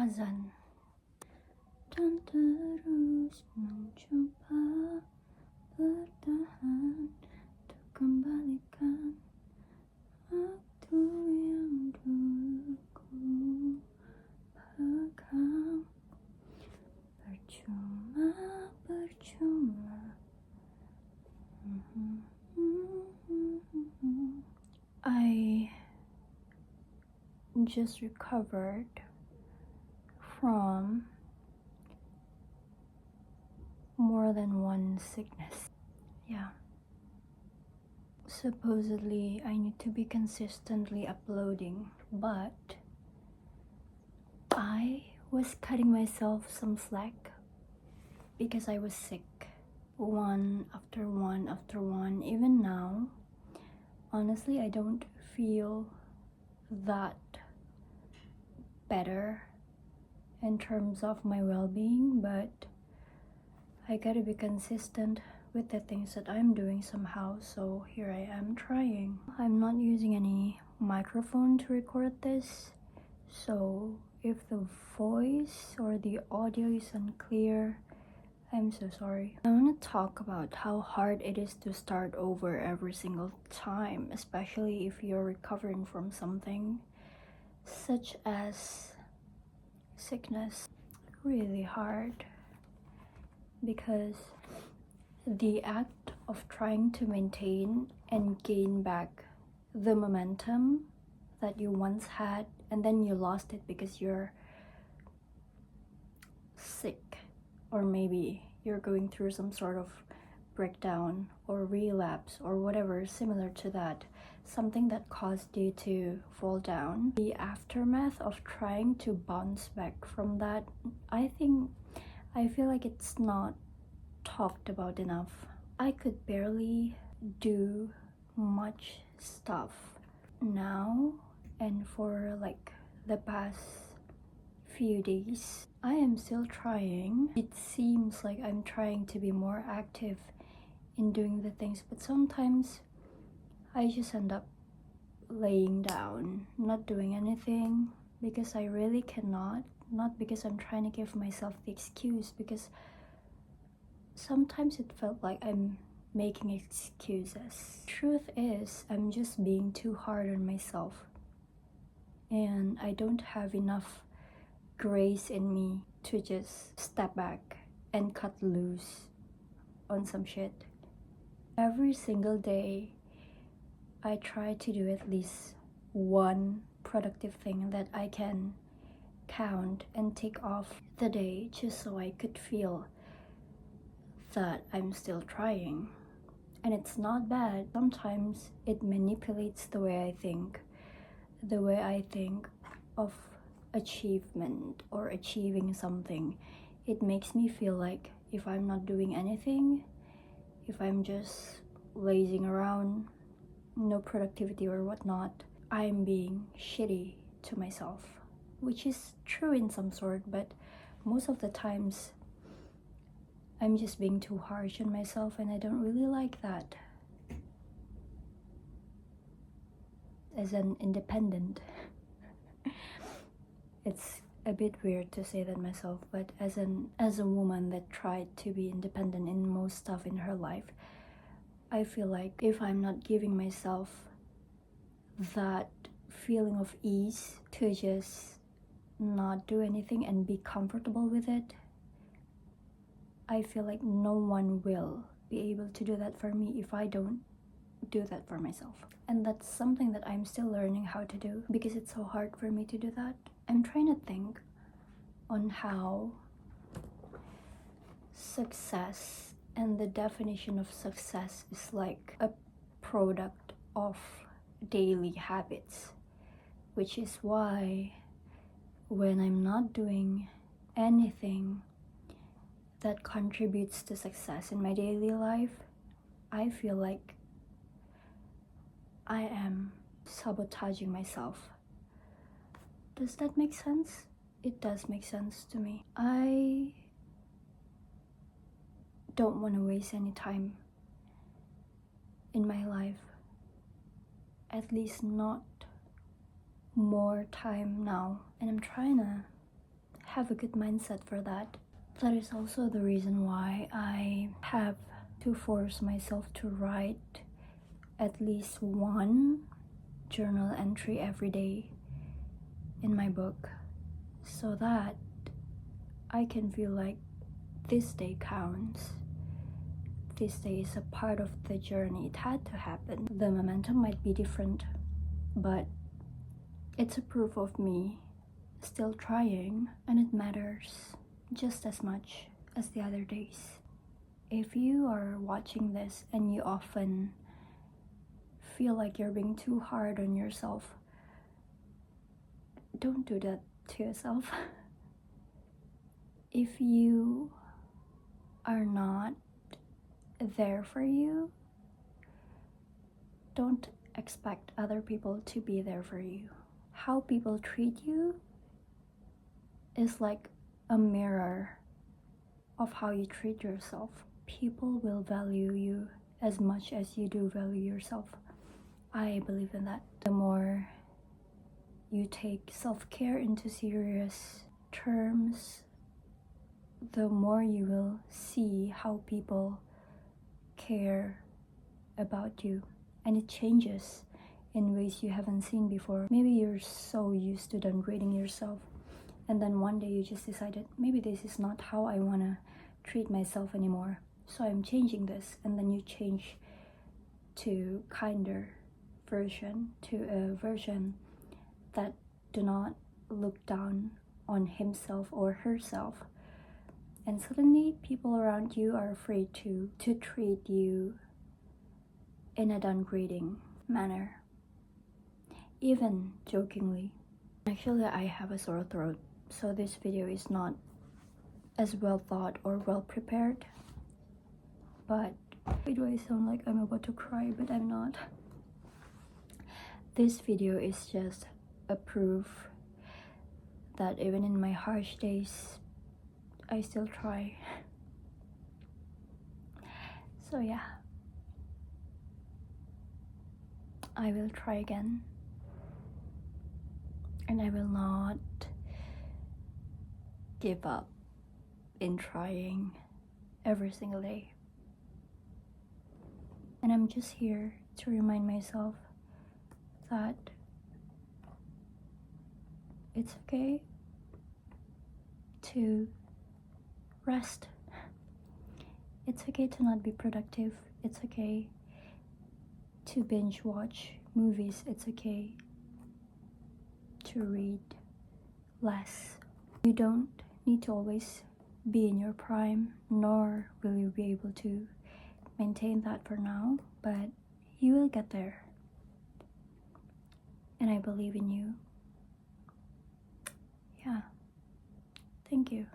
azan. Dan terus mencoba bertahan untuk kembalikan waktu yang dulu ku pegang. Percuma. I just recovered from more than one sickness. Yeah. Supposedly, I need to be consistently uploading, but I was cutting myself some slack because I was sick. One after one after one. Even now, honestly, I don't feel that better in terms of my well-being, but I gotta be consistent with the things that I'm doing somehow, so here I am trying. I'm not using any microphone to record this, so if the voice or the audio is unclear, I'm so sorry. I want to talk about how hard it is to start over every single time, especially if you're recovering from something such as sickness. Really hard because the act of trying to maintain and gain back the momentum that you once had, and then you lost it because you're sick, or maybe you're going through some sort of breakdown or relapse or whatever similar to that, something that caused you to fall down. The aftermath of trying to bounce back from that, I feel like it's not talked about enough. I could barely do much stuff now, and for like the past few days I am still trying. It seems like I'm trying to be more active in doing the things, but sometimes I just end up laying down, not doing anything because I really cannot. Not because I'm trying to give myself the excuse, because sometimes it felt like I'm making excuses. Truth is, I'm just being too hard on myself, and I don't have enough grace in me to just step back and cut loose on some shit. Every single day, I try to do at least one productive thing that I can count and take off the day, just so I could feel that I'm still trying. And it's not bad. Sometimes it manipulates the way I think of achievement or achieving something. It makes me feel like if I'm not doing anything, if I'm just lazing around, no productivity or whatnot, I'm being shitty to myself, which is true in some sort, but most of the times I'm just being too harsh on myself, and I don't really like that. As an independent, it's a bit weird to say that myself, but as a woman that tried to be independent in most stuff in her life, I feel like if I'm not giving myself that feeling of ease to just not do anything and be comfortable with it, I feel like no one will be able to do that for me if I don't do that for myself. And that's something that I'm still learning how to do, because it's so hard for me to do that. I'm trying to think on how success and the definition of success is like a product of daily habits, which is why when I'm not doing anything that contributes to success in my daily life, I feel like I am sabotaging myself. Does that make sense? It does make sense to me. I don't want to waste any time in my life, at least not more time now, and I'm trying to have a good mindset for that. That is also the reason why I have to force myself to write at least one journal entry every day in my book, so that I can feel like this day counts. This day is a part of the journey. It had to happen. The momentum might be different, but it's a proof of me still trying, and it matters just as much as the other days. If you are watching this and you often feel like you're being too hard on yourself, don't do that to yourself. If you are not there for you, don't expect other people to be there for you. How people treat you is like a mirror of how you treat yourself. People will value you as much as you do value yourself. I believe in that. The more you take self-care into serious terms, the more you will see how people care about you, and it changes in ways you haven't seen before. Maybe you're so used to downgrading yourself, and then one day you just decided, maybe this is not how I want to treat myself anymore, so I'm changing this. And then you change to kinder version, to a version that do not look down on himself or herself. And suddenly people around you are afraid to treat you in a downgrading manner, even jokingly. Actually, I have a sore throat, so this video is not as well thought or well prepared. But why do I sound like I'm about to cry? But I'm not. This video is just a proof that even in my harsh days, I still try. So yeah, I will try again, and I will not give up in trying every single day. And I'm just here to remind myself that it's okay to rest. It's okay to not be productive. It's okay to binge watch movies. It's okay to read less. You don't need to always be in your prime, nor will you be able to maintain that for now, but you will get there. And I believe in you. Yeah. Thank you.